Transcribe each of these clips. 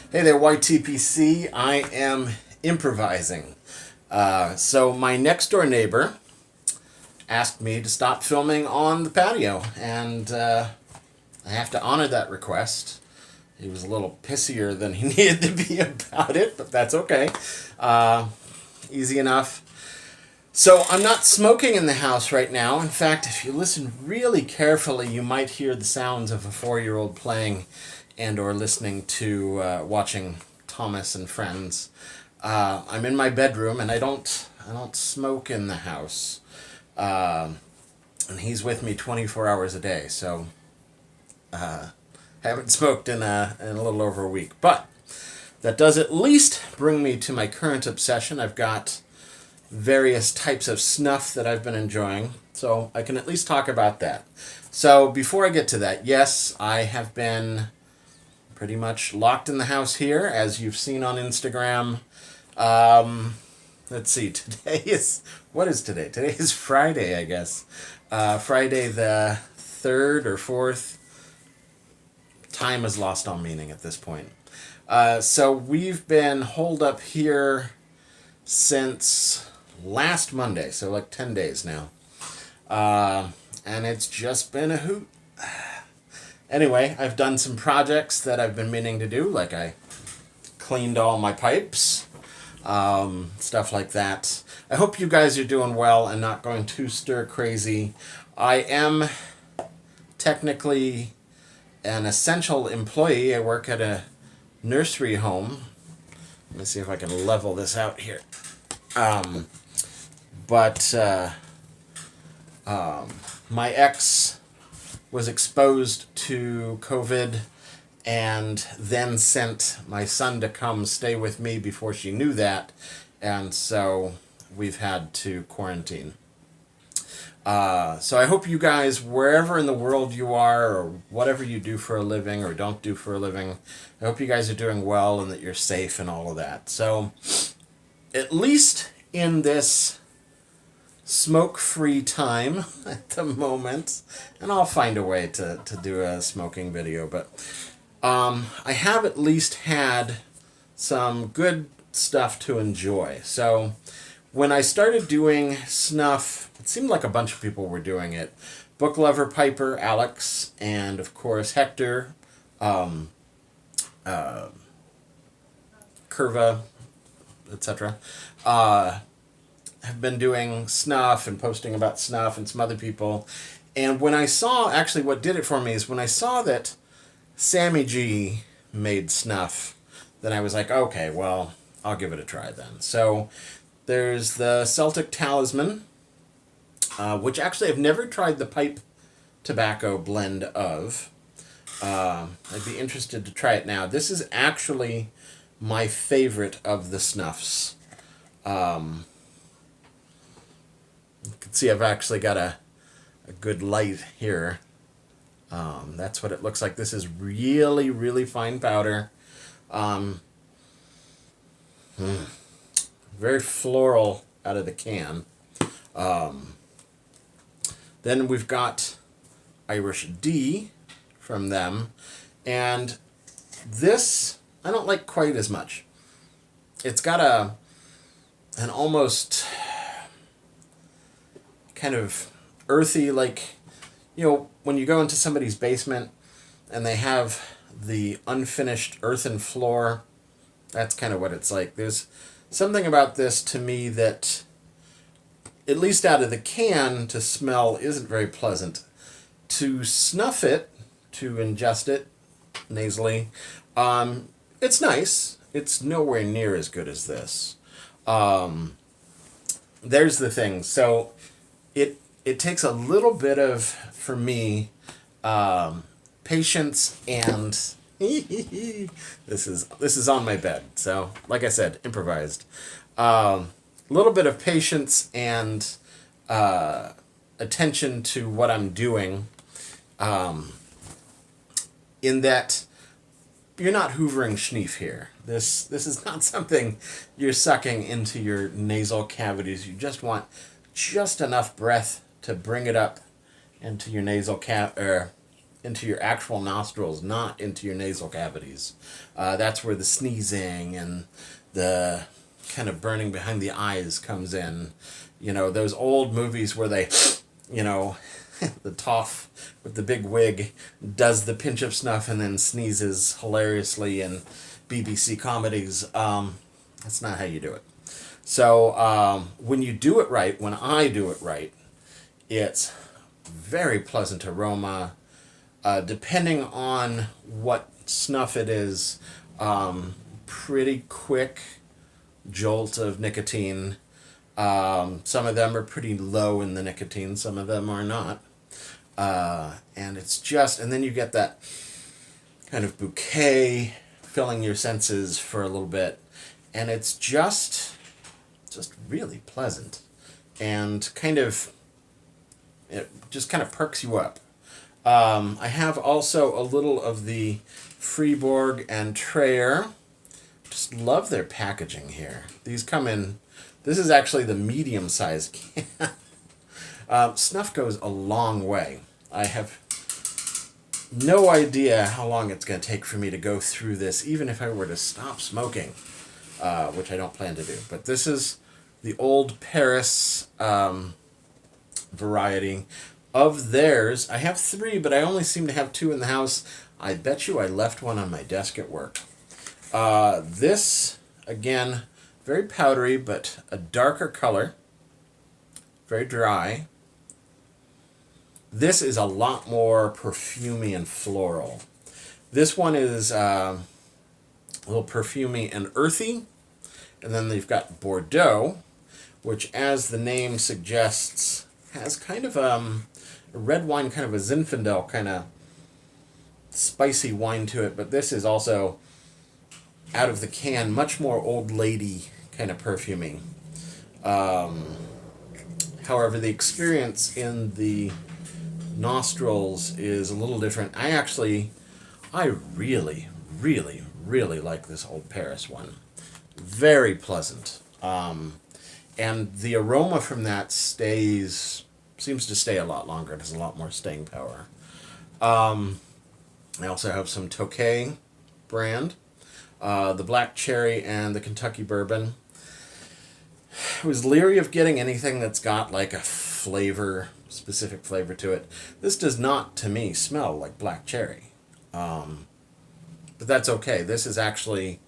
Hey there, YTPC. I am improvising. So my next door neighbor asked me to stop filming on the patio, and I have to honor that request. He was a little pissier than he needed to be about it, but that's okay. Easy enough. So I'm not smoking in the house right now. In fact, if you listen really carefully, you might hear the sounds of a 4-year-old playing and or listening to watching Thomas and Friends. I'm in my bedroom, and I don't smoke in the house. And he's with me 24 hours a day, so haven't smoked in a little over a week. But that does at least bring me to my current obsession. I've got various types of snuff that I've been enjoying, so I can at least talk about that. So before I get to that, yes, I have been pretty much locked in the house here, as you've seen on Instagram. Let's see, what is today? Today is Friday, I guess. Friday the 3rd or 4th. Time is lost all meaning at this point. So we've been holed up here since last Monday, so like 10 days now. And it's just been a hoot. Anyway, I've done some projects that I've been meaning to do, like I cleaned all my pipes, stuff like that. I hope you guys are doing well and not going too stir crazy. I am technically an essential employee. I work at a nursery home. Let me see if I can level this out here. But my ex was exposed to COVID and then sent my son to come stay with me before she knew that. And so we've had to quarantine. So I hope you guys, wherever in the world you are, or whatever you do for a living or don't do for a living, I hope you guys are doing well and that you're safe and all of that. So at least in this smoke-free time at the moment, and I'll find a way to do a smoking video, but I have at least had some good stuff to enjoy. So when I started doing snuff, it seemed like a bunch of people were doing it. Book lover Piper, Alex, and of course Hector, Curva, etc. Have been doing snuff and posting about snuff and some other people. And when I saw, actually what did it for me is when I saw that Sammy G made snuff, then I was like, okay, well, I'll give it a try then. So there's the Celtic Talisman, which actually I've never tried the pipe tobacco blend of. I'd be interested to try it now. This is actually my favorite of the snuffs. You can see I've actually got a good light here. That's what it looks like. This is really, really fine powder. Very floral out of the can. Then we've got Irish D from them. And this, I don't like quite as much. It's got an almost kind of earthy, like, you know, when you go into somebody's basement and they have the unfinished earthen floor, that's kind of what it's like. There's something about this to me that, at least out of the can, to smell isn't very pleasant. To snuff it, to ingest it nasally, it's nice. It's nowhere near as good as this. There's the thing. So it takes a little bit of, for me, patience and this is on my bed. So like I said, improvised. A little bit of patience and attention to what I'm doing. In that you're not hoovering schneef here. This is not something you're sucking into your nasal cavities. You just want just enough breath to bring it up into your nasal into your actual nostrils, not into your nasal cavities. That's where the sneezing and the kind of burning behind the eyes comes in. You know, those old movies where they, you know, the toff with the big wig does the pinch of snuff and then sneezes hilariously in BBC comedies. That's not how you do it. So when you do it right, when I do it right, it's very pleasant aroma. Depending on what snuff it is, pretty quick jolt of nicotine. Some of them are pretty low in the nicotine, some of them are not. And it's just, and then you get that kind of bouquet filling your senses for a little bit. And it's just really pleasant. And kind of, it just kind of perks you up. I have also a little of the Fribourg and Trayer. Just love their packaging here. These come in, this is actually the medium-sized can. Snuff goes a long way. I have no idea how long it's going to take for me to go through this, even if I were to stop smoking, which I don't plan to do. But this is the Old Paris variety. Of theirs, I have 3, but I only seem to have 2 in the house. I bet you I left one on my desk at work. This, again, very powdery, but a darker color. Very dry. This is a lot more perfumey and floral. This one is a little perfumey and earthy. And then they've got Bordeaux, which, as the name suggests, has kind of a red wine, kind of a Zinfandel kind of spicy wine to it. But this is also, out of the can, much more old lady kind of perfuming. However, the experience in the nostrils is a little different. I really, really, really like this Old Paris one. Very pleasant. And the aroma from that seems to stay a lot longer. It has a lot more staying power. I also have some Tokay brand, the Black Cherry and the Kentucky Bourbon. I was leery of getting anything that's got like a specific flavor to it. This does not, to me, smell like black cherry. But that's okay. This is actually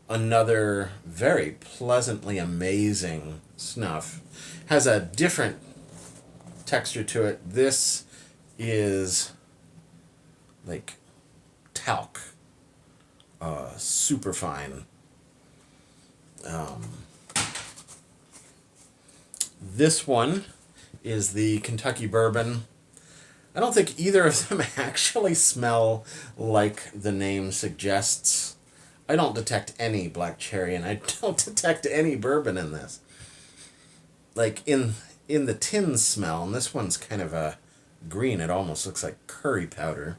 another very pleasantly amazing snuff. Has a different texture to it. This is like talc. Super fine. This one is the Kentucky Bourbon. I don't think either of them actually smell like the name suggests. I don't detect any black cherry, and I don't detect any bourbon in this. Like in the tin smell, and this one's kind of a green. It almost looks like curry powder.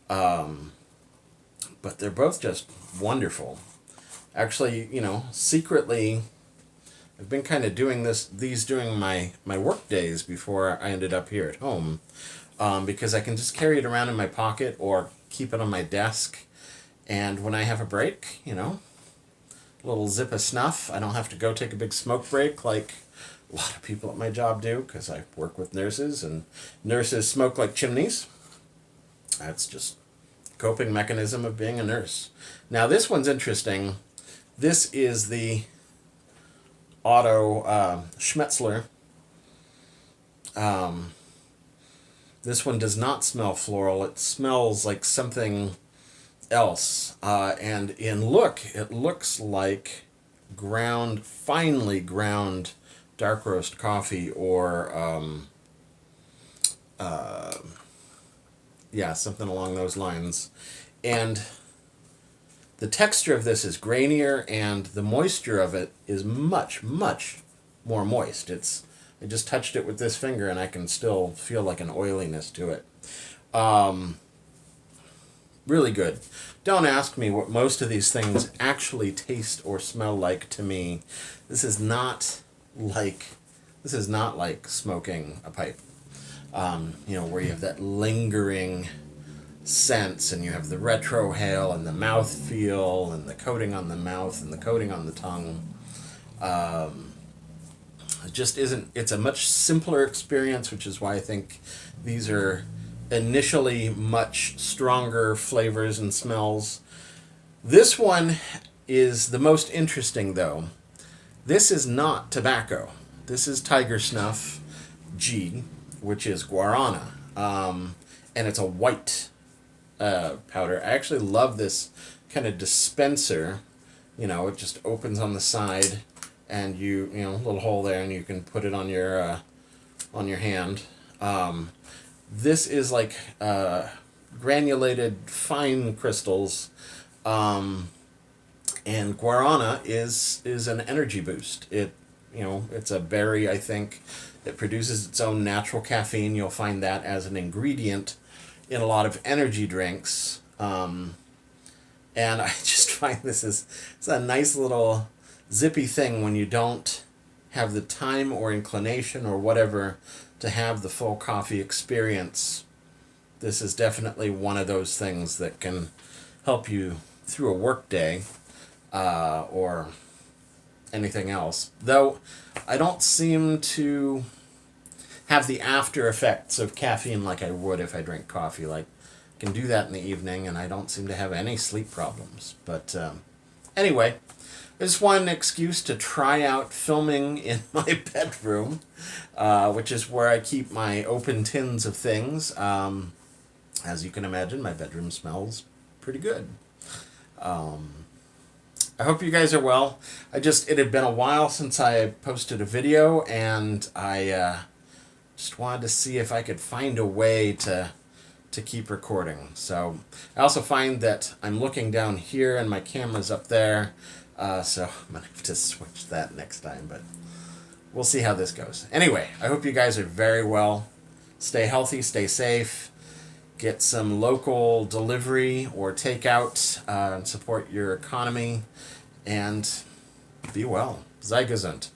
But they're both just wonderful. Actually, secretly, I've been kind of doing these during my work days before I ended up here at home, because I can just carry it around in my pocket or keep it on my desk, and when I have a break, a little zip of snuff. I don't have to go take a big smoke break like a lot of people at my job do, because I work with nurses, and nurses smoke like chimneys. That's just coping mechanism of being a nurse. Now this one's interesting. This is the Otto Schmetzler. This one does not smell floral. It smells like something else. And in look, it looks like finely ground dark roast coffee, or something along those lines. And the texture of this is grainier, and the moisture of it is much, much more moist. I just touched it with this finger, and I can still feel like an oiliness to it. Really good. Don't ask me what most of these things actually taste or smell like to me. This is not like smoking a pipe. Where you have that lingering scents, and you have the retrohale and the mouth feel and the coating on the mouth and the coating on the tongue. It just isn't, it's a much simpler experience, which is why I think these are initially much stronger flavors and smells. This one is the most interesting, though. This is not tobacco. This is tiger snuff G, which is guarana. And it's a white powder. I actually love this kind of dispenser. You know, it just opens on the side, and you know, a little hole there, and you can put it on your hand. This is like granulated fine crystals, and guarana is an energy boost. It's a berry, I think, that produces its own natural caffeine. You'll find that as an ingredient in a lot of energy drinks. And I just find it's a nice little zippy thing when you don't have the time or inclination or whatever to have the full coffee experience. This is definitely one of those things that can help you through a work day, or anything else. Though I don't seem to have the after effects of caffeine like I would if I drink coffee. Like, I can do that in the evening, and I don't seem to have any sleep problems. But anyway, I just wanted an excuse to try out filming in my bedroom, which is where I keep my open tins of things. As you can imagine, my bedroom smells pretty good. I hope you guys are well. It had been a while since I posted a video, and I just wanted to see if I could find a way to keep recording. So I also find that I'm looking down here and my camera's up there, so I'm going to have to switch that next time, but we'll see how this goes. Anyway, I hope you guys are very well. Stay healthy, stay safe, get some local delivery or takeout, and support your economy, and be well. Sei gesund.